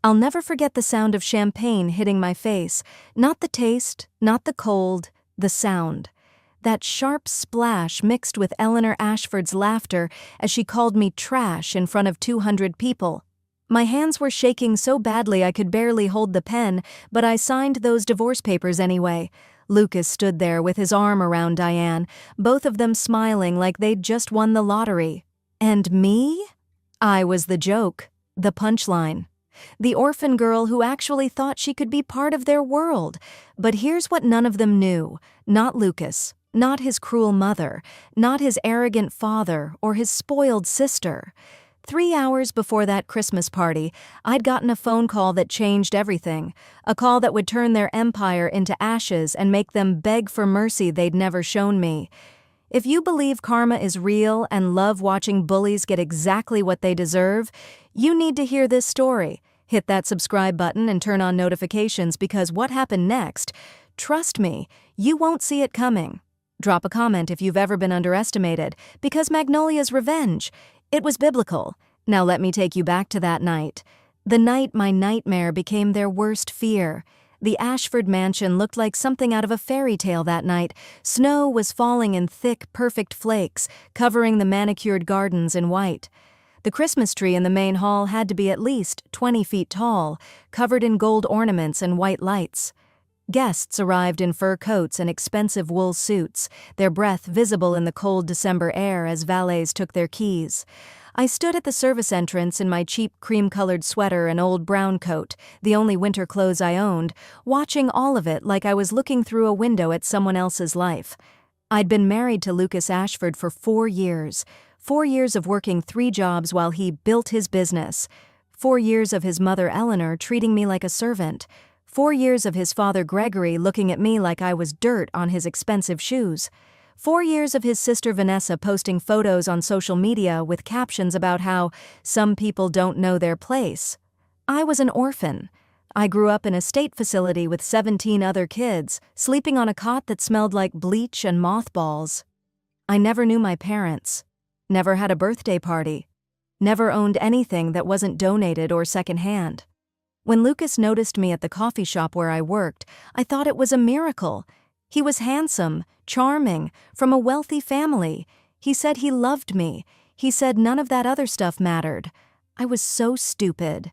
I'll never forget the sound of champagne hitting my face. Not the taste, not the cold, the sound. That sharp splash mixed with Eleanor Ashford's laughter as she called me trash in front of 200 people. My hands were shaking so badly I could barely hold the pen, but I signed those divorce papers anyway. Lucas stood there with his arm around Diane, both of them smiling like they'd just won the lottery. And me? I was the joke, the punchline. The orphan girl who actually thought she could be part of their world. But here's what none of them knew. Not Lucas, not his cruel mother, not his arrogant father or his spoiled sister. 3 hours before that Christmas party, I'd gotten a phone call that changed everything. A call that would turn their empire into ashes and make them beg for mercy they'd never shown me. If you believe karma is real and love watching bullies get exactly what they deserve, you need to hear this story. Hit that subscribe button and turn on notifications because what happened next, trust me, you won't see it coming. Drop a comment if you've ever been underestimated, because Magnolia's revenge. It was biblical. Now let me take you back to that night. The night my nightmare became their worst fear. The Ashford mansion looked like something out of a fairy tale that night. Snow was falling in thick, perfect flakes, covering the manicured gardens in white. The Christmas tree in the main hall had to be at least 20 feet tall, covered in gold ornaments and white lights. Guests arrived in fur coats and expensive wool suits, their breath visible in the cold December air as valets took their keys. I stood at the service entrance in my cheap cream-colored sweater and old brown coat, the only winter clothes I owned, watching all of it like I was looking through a window at someone else's life. I'd been married to Lucas Ashford for 4 years. 4 years of working 3 jobs while he built his business. 4 years of his mother Eleanor treating me like a servant. 4 years of his father Gregory looking at me like I was dirt on his expensive shoes. 4 years of his sister Vanessa posting photos on social media with captions about how some people don't know their place. I was an orphan. I grew up in a state facility with 17 other kids, sleeping on a cot that smelled like bleach and mothballs. I never knew my parents. Never had a birthday party. Never owned anything that wasn't donated or secondhand. When Lucas noticed me at the coffee shop where I worked, I thought it was a miracle. He was handsome, charming, from a wealthy family. He said he loved me. He said none of that other stuff mattered. I was so stupid.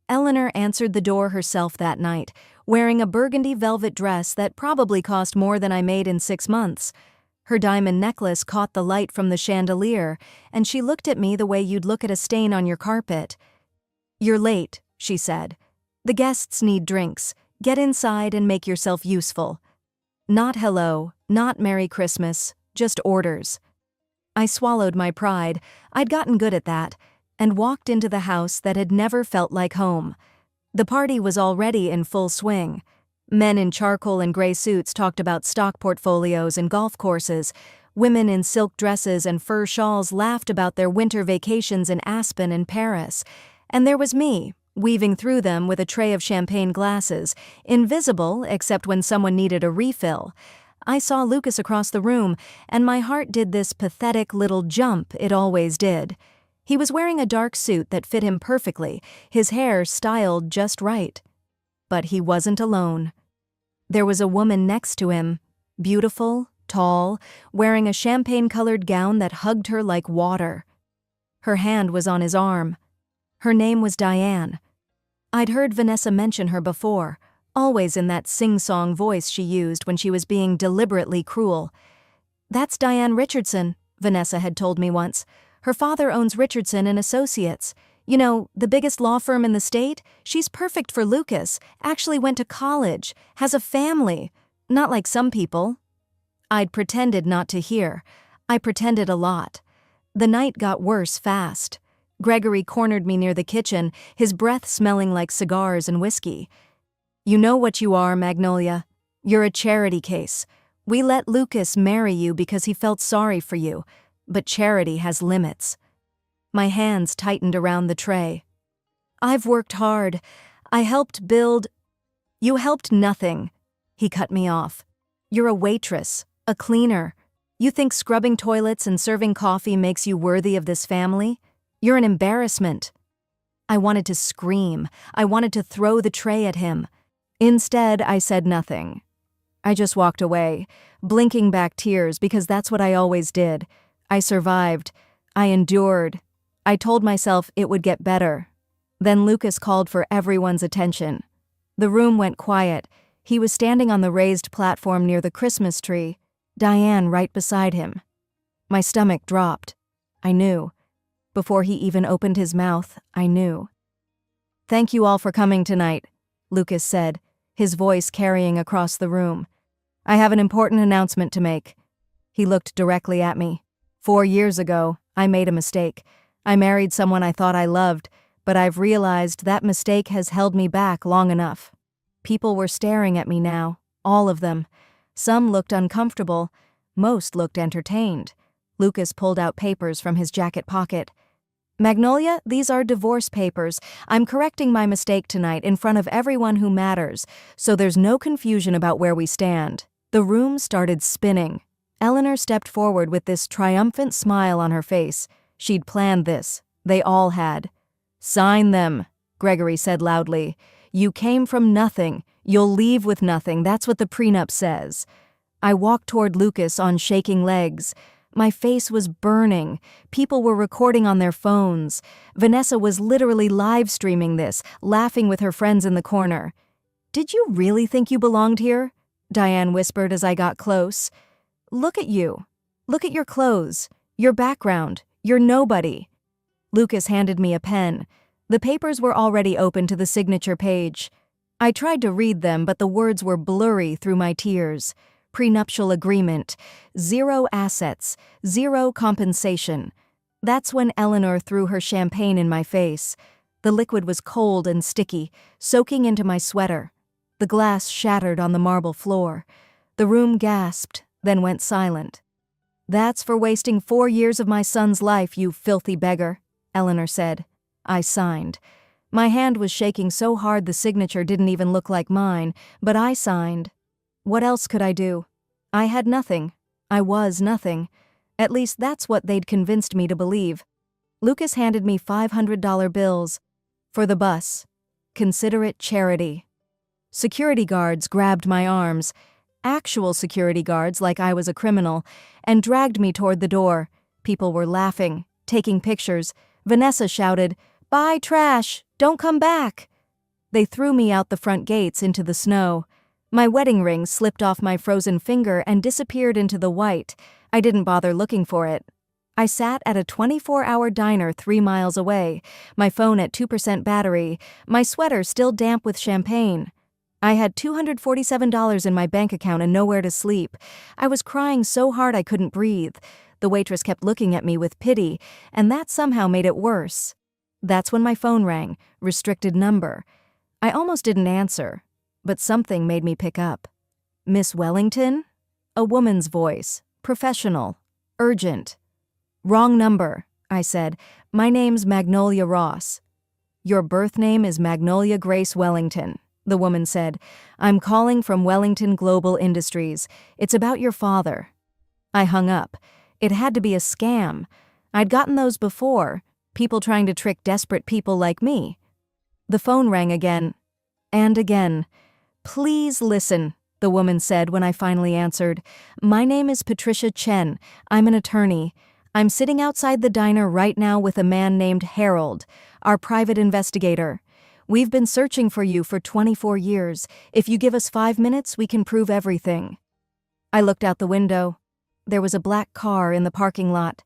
Eleanor answered the door herself that night, wearing a burgundy velvet dress that probably cost more than I made in 6 months. Her diamond necklace caught the light from the chandelier, and she looked at me the way you'd look at a stain on your carpet. "You're late," she said. "The guests need drinks. Get inside and make yourself useful." Not hello, not Merry Christmas, just orders. I swallowed my pride, I'd gotten good at that, and walked into the house that had never felt like home. The party was already in full swing. Men in charcoal and gray suits talked about stock portfolios and golf courses. Women in silk dresses and fur shawls laughed about their winter vacations in Aspen and Paris. And there was me, weaving through them with a tray of champagne glasses, invisible except when someone needed a refill. I saw Lucas across the room, and my heart did this pathetic little jump it always did. He was wearing a dark suit that fit him perfectly, his hair styled just right. But he wasn't alone. There was a woman next to him, beautiful, tall, wearing a champagne-colored gown that hugged her like water. Her hand was on his arm. Her name was Diane. I'd heard Vanessa mention her before, always in that sing-song voice she used when she was being deliberately cruel. "That's Diane Richardson," Vanessa had told me once. "Her father owns Richardson and Associates. You know, the biggest law firm in the state? She's perfect for Lucas, actually went to college, has a family. Not like some people." I'd pretended not to hear. I pretended a lot. The night got worse fast. Gregory cornered me near the kitchen, his breath smelling like cigars and whiskey. "You know what you are, Magnolia. You're a charity case. We let Lucas marry you because he felt sorry for you, but charity has limits." My hands tightened around the tray. "I've worked hard. I helped build—" "You helped nothing," he cut me off. "You're a waitress, a cleaner. You think scrubbing toilets and serving coffee makes you worthy of this family? You're an embarrassment." I wanted to scream. I wanted to throw the tray at him. Instead, I said nothing. I just walked away, blinking back tears because that's what I always did. I survived. I endured. I told myself it would get better. Then Lucas called for everyone's attention. The room went quiet. He was standing on the raised platform near the Christmas tree, Diane right beside him. My stomach dropped. I knew. Before he even opened his mouth, I knew. "Thank you all for coming tonight," Lucas said, his voice carrying across the room. "I have an important announcement to make." He looked directly at me. 4 years ago, I made a mistake. I married someone I thought I loved, but I've realized that mistake has held me back long enough. People were staring at me now, all of them. Some looked uncomfortable. Most looked entertained. Lucas pulled out papers from his jacket pocket. "Magnolia, these are divorce papers. I'm correcting my mistake tonight in front of everyone who matters, so there's no confusion about where we stand." The room started spinning. Eleanor stepped forward with this triumphant smile on her face. She'd planned this. They all had. "Sign them," Gregory said loudly. "You came from nothing. You'll leave with nothing. That's what the prenup says." I walked toward Lucas on shaking legs. My face was burning. People were recording on their phones. Vanessa was literally live streaming this, laughing with her friends in the corner. "Did you really think you belonged here?" Diane whispered as I got close. "Look at you. Look at your clothes, your background. You're nobody." Lucas handed me a pen. The papers were already open to the signature page. I tried to read them, but the words were blurry through my tears. Prenuptial agreement, 0 assets, 0 compensation. That's when Eleanor threw her champagne in my face. The liquid was cold and sticky, soaking into my sweater. The glass shattered on the marble floor. The room gasped, then went silent. "That's for wasting 4 years of my son's life, you filthy beggar," Eleanor said. I signed. My hand was shaking so hard the signature didn't even look like mine, but I signed. What else could I do? I had nothing. I was nothing. At least that's what they'd convinced me to believe. Lucas handed me $500 bills. "For the bus. Consider it charity." Security guards grabbed my arms, actual security guards like I was a criminal, and dragged me toward the door. People were laughing, taking pictures. Vanessa shouted, "Bye, trash! Don't come back!" They threw me out the front gates into the snow. My wedding ring slipped off my frozen finger and disappeared into the white. I didn't bother looking for it. I sat at a 24-hour diner 3 miles away, my phone at 2% battery, my sweater still damp with champagne. I had $247 in my bank account and nowhere to sleep. I was crying so hard I couldn't breathe. The waitress kept looking at me with pity, and that somehow made it worse. That's when my phone rang, restricted number. I almost didn't answer, but something made me pick up. "Miss Wellington?" A woman's voice, professional, urgent. "Wrong number," I said. "My name's Magnolia Ross." "Your birth name is Magnolia Grace Wellington," the woman said. "I'm calling from Wellington Global Industries. It's about your father." I hung up. It had to be a scam. I'd gotten those before, people trying to trick desperate people like me. The phone rang again, and again. "Please listen," the woman said when I finally answered. "My name is Patricia Chen. I'm an attorney. I'm sitting outside the diner right now with a man named Harold, our private investigator. We've been searching for you for 24 years. If you give us 5 minutes, we can prove everything." I looked out the window. There was a black car in the parking lot.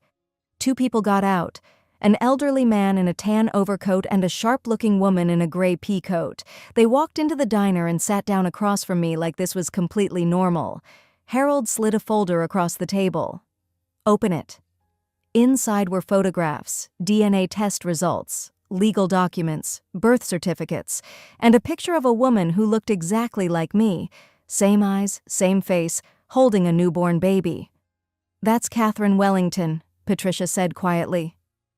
2 people got out. An elderly man in a tan overcoat and a sharp-looking woman in a gray pea coat. They walked into the diner and sat down across from me like this was completely normal. Harold slid a folder across the table. "Open it." Inside were photographs, DNA test results, legal documents, birth certificates, and a picture of a woman who looked exactly like me. Same eyes, same face, holding a newborn baby. "That's Catherine Wellington," Patricia said quietly.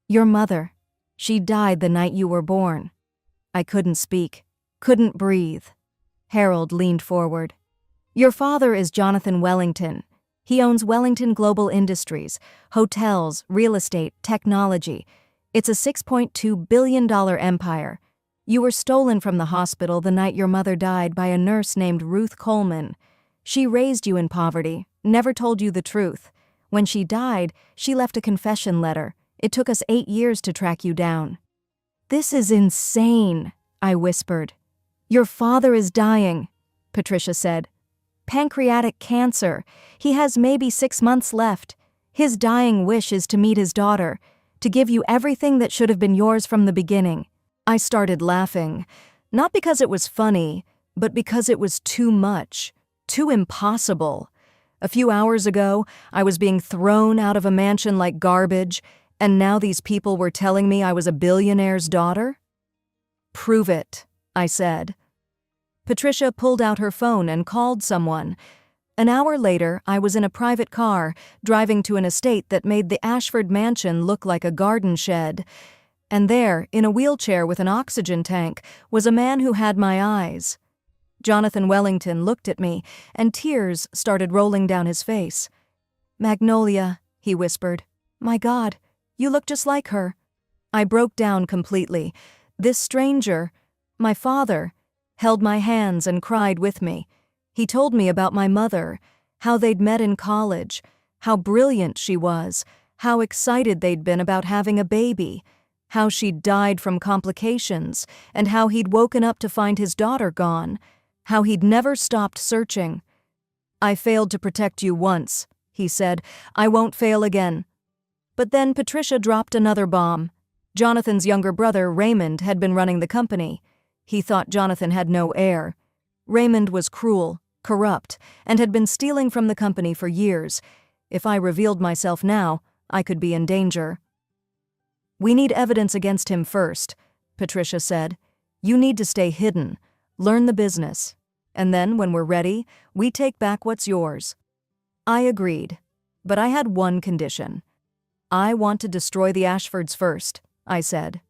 "Your mother. She died the night you were born." I couldn't speak, couldn't breathe. Harold leaned forward. "Your father is Jonathan Wellington. He owns Wellington Global Industries, hotels, real estate, technology. It's a $6.2 billion empire. You were stolen from the hospital the night your mother died by a nurse named Ruth Coleman. She raised you in poverty, never told you the truth. When she died, she left a confession letter. It took us 8 years to track you down." "This is insane," I whispered. "Your father is dying," Patricia said. "Pancreatic cancer. He has maybe 6 months left. His dying wish is to meet his daughter, to give you everything that should have been yours from the beginning." I started laughing, not because it was funny, but because it was too much, too impossible. A few hours ago, I was being thrown out of a mansion like garbage, and now these people were telling me I was a billionaire's daughter? "Prove it," I said. Patricia pulled out her phone and called someone. An hour later, I was in a private car, driving to an estate that made the Ashford mansion look like a garden shed. And there, in a wheelchair with an oxygen tank, was a man who had my eyes. Jonathan Wellington looked at me, and tears started rolling down his face. "Magnolia," he whispered. "My God, you look just like her." I broke down completely. This stranger, my father, held my hands and cried with me. He told me about my mother, how they'd met in college, how brilliant she was, how excited they'd been about having a baby, how she'd died from complications, and how he'd woken up to find his daughter gone, how he'd never stopped searching. "I failed to protect you once," he said. "I won't fail again." But then Patricia dropped another bomb. Jonathan's younger brother, Raymond, had been running the company. He thought Jonathan had no heir. Raymond was cruel, corrupt, and had been stealing from the company for years. If I revealed myself now, I could be in danger. "We need evidence against him first," Patricia said. "You need to stay hidden, learn the business, and then, when we're ready, we take back what's yours." I agreed, but I had one condition. "I want to destroy the Ashfords first," I said.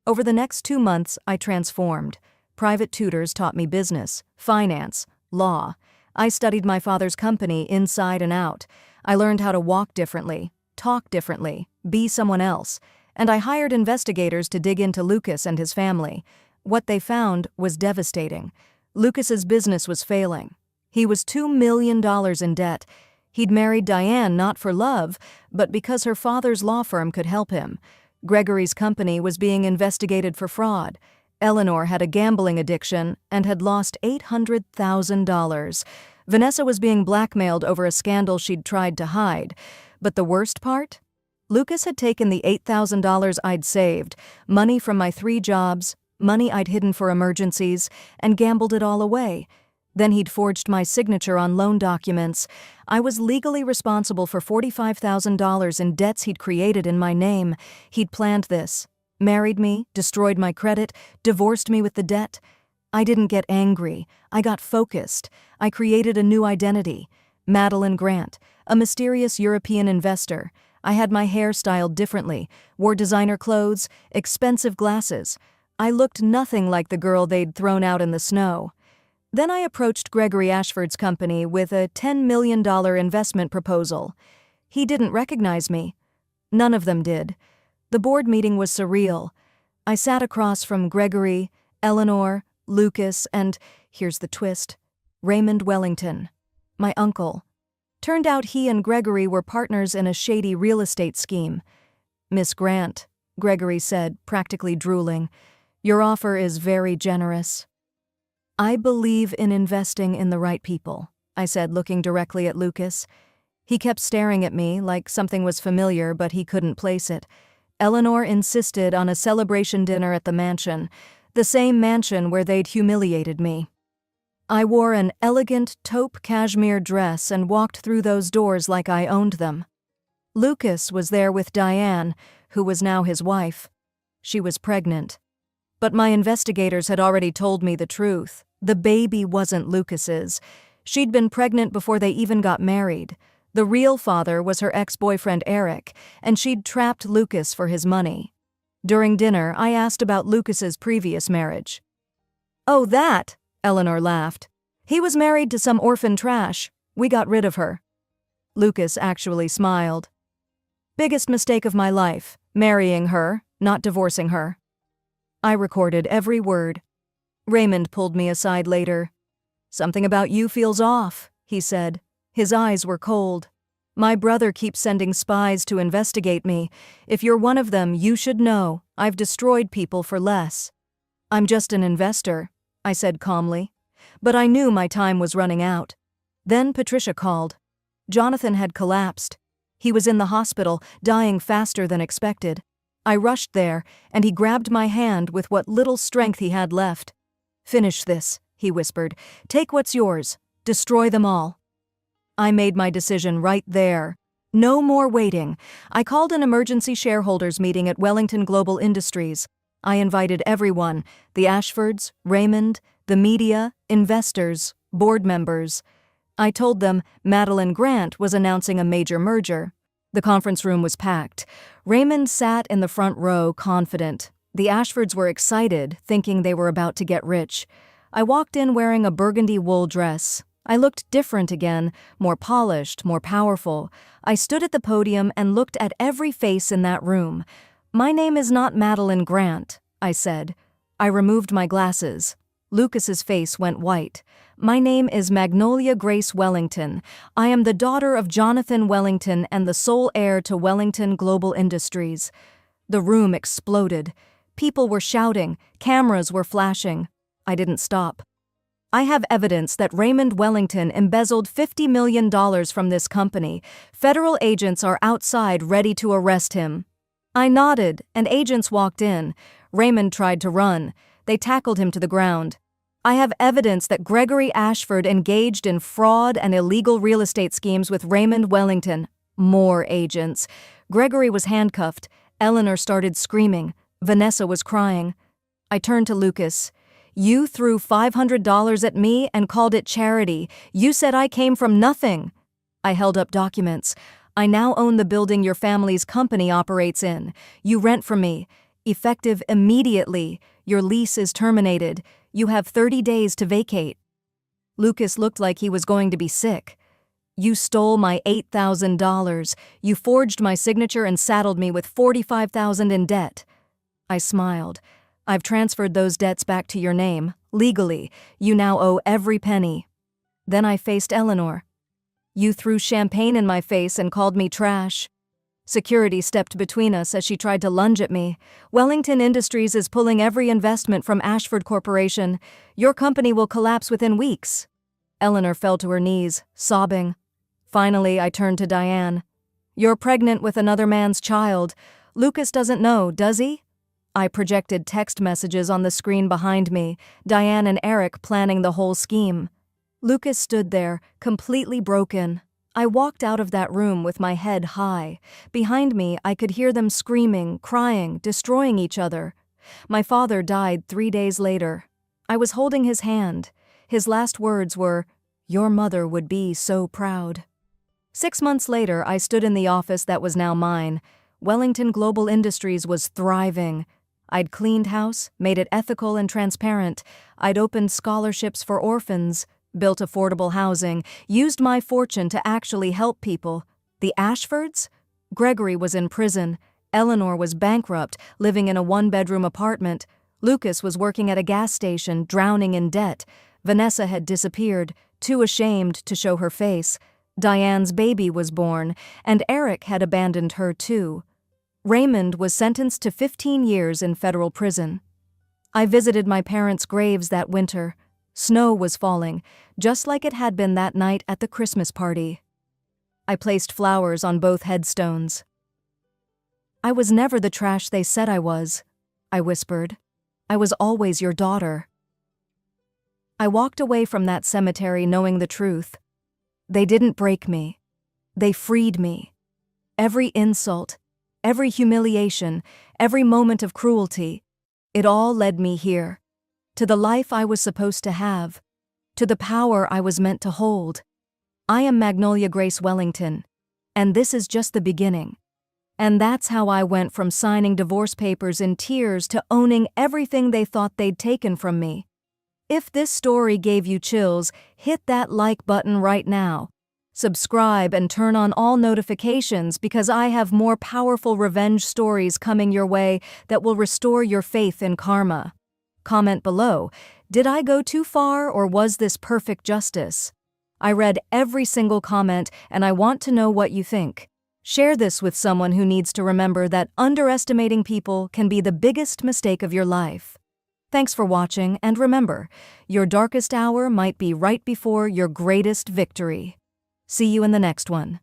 Over the next 2 months, I transformed. Private tutors taught me business, finance, law. I studied my father's company inside and out. I learned how to walk differently, talk differently, be someone else. And I hired investigators to dig into Lucas and his family. What they found was devastating. Lucas's business was failing. He was $2 million in debt. He'd married Diane not for love, but because her father's law firm could help him. Gregory's company was being investigated for fraud. Eleanor had a gambling addiction and had lost $800,000. Vanessa was being blackmailed over a scandal she'd tried to hide. But the worst part? Lucas had taken the $8,000 I'd saved, money from my 3 jobs, money I'd hidden for emergencies, and gambled it all away. Then he'd forged my signature on loan documents. I was legally responsible for $45,000 in debts he'd created in my name. He'd planned this. Married me, destroyed my credit, divorced me with the debt. I didn't get angry. I got focused. I created a new identity. Madeline Grant, a mysterious European investor. I had my hair styled differently, wore designer clothes, expensive glasses. I looked nothing like the girl they'd thrown out in the snow. Then I approached Gregory Ashford's company with a $10 million investment proposal. He didn't recognize me. None of them did. The board meeting was surreal. I sat across from Gregory, Eleanor, Lucas, and, here's the twist, Raymond Wellington, my uncle. Turned out he and Gregory were partners in a shady real estate scheme. "Miss Grant," Gregory said, practically drooling, "your offer is very generous." "I believe in investing in the right people," I said, looking directly at Lucas. He kept staring at me like something was familiar, but he couldn't place it. Eleanor insisted on a celebration dinner at the mansion, the same mansion where they'd humiliated me. I wore an elegant taupe cashmere dress and walked through those doors like I owned them. Lucas was there with Diane, who was now his wife. She was pregnant. But my investigators had already told me the truth. The baby wasn't Lucas's. She'd been pregnant before they even got married. The real father was her ex-boyfriend Eric, and she'd trapped Lucas for his money. During dinner, I asked about Lucas's previous marriage. "Oh, that!" Eleanor laughed. "He was married to some orphan trash. We got rid of her." Lucas actually smiled. "Biggest mistake of my life, marrying her, not divorcing her. I recorded every word. Raymond pulled me aside later. "Something about you feels off," he said. His eyes were cold. "My brother keeps sending spies to investigate me. If you're one of them, you should know. I've destroyed people for less." "I'm just an investor," I said calmly. But I knew my time was running out. Then Patricia called. Jonathan had collapsed. He was in the hospital, dying faster than expected. I rushed there, and he grabbed my hand with what little strength he had left. "Finish this," he whispered. "Take what's yours. Destroy them all." I made my decision right there. No more waiting. I called an emergency shareholders meeting at Wellington Global Industries. I invited everyone, the Ashfords, Raymond, the media, investors, board members. I told them Madeline Grant was announcing a major merger. The conference room was packed. Raymond sat in the front row, confident. The Ashfords were excited, thinking they were about to get rich. I walked in wearing a burgundy wool dress. I looked different again, more polished, more powerful. I stood at the podium and looked at every face in that room. "My name is not Madeline Grant," I said. I removed my glasses. Lucas's face went white. "My name is Magnolia Grace Wellington. I am the daughter of Jonathan Wellington and the sole heir to Wellington Global Industries." The room exploded. People were shouting. Cameras were flashing. I didn't stop. "I have evidence that Raymond Wellington embezzled $50 million from this company. Federal agents are outside ready to arrest him." I nodded, and agents walked in. Raymond tried to run. They tackled him to the ground. "I have evidence that Gregory Ashford engaged in fraud and illegal real estate schemes with Raymond Wellington." More agents. Gregory was handcuffed. Eleanor started screaming. Vanessa was crying. I turned to Lucas. "You threw $500 at me and called it charity. You said I came from nothing." I held up documents. "I now own the building your family's company operates in. You rent from me. Effective immediately. Your lease is terminated. You have 30 days to vacate." Lucas looked like he was going to be sick. "You stole my $8,000. You forged my signature and saddled me with $45,000 in debt." I smiled. "I've transferred those debts back to your name, legally. You now owe every penny." Then I faced Eleanor. "You threw champagne in my face and called me trash." Security stepped between us as she tried to lunge at me. "Wellington Industries is pulling every investment from Ashford Corporation. Your company will collapse within weeks." Eleanor fell to her knees, sobbing. Finally, I turned to Diane. "You're pregnant with another man's child. Lucas doesn't know, does he?" I projected text messages on the screen behind me, Diane and Eric planning the whole scheme. Lucas stood there, completely broken. I walked out of that room with my head high. Behind me, I could hear them screaming, crying, destroying each other. My father died 3 days later. I was holding his hand. His last words were, "Your mother would be so proud." 6 months later, I stood in the office that was now mine. Wellington Global Industries was thriving. I'd cleaned house, made it ethical and transparent. I'd opened scholarships for orphans, built affordable housing, used my fortune to actually help people. The Ashfords? Gregory was in prison. Eleanor was bankrupt, living in a 1-bedroom apartment. Lucas was working at a gas station, drowning in debt. Vanessa had disappeared, too ashamed to show her face. Diane's baby was born, and Eric had abandoned her too. Raymond was sentenced to 15 years in federal prison. I visited my parents' graves that winter. Snow was falling, just like it had been that night at the Christmas party. I placed flowers on both headstones. "I was never the trash they said I was," I whispered. "I was always your daughter." I walked away from that cemetery knowing the truth. They didn't break me. They freed me. Every insult, every humiliation, every moment of cruelty, it all led me here, to the life I was supposed to have, to the power I was meant to hold. I am Magnolia Grace Wellington, and this is just the beginning. And that's how I went from signing divorce papers in tears to owning everything they thought they'd taken from me. If this story gave you chills, hit that like button right now. Subscribe and turn on all notifications because I have more powerful revenge stories coming your way that will restore your faith in karma. Comment below, did I go too far or was this perfect justice? I read every single comment and I want to know what you think. Share this with someone who needs to remember that underestimating people can be the biggest mistake of your life. Thanks for watching, and remember, your darkest hour might be right before your greatest victory. See you in the next one.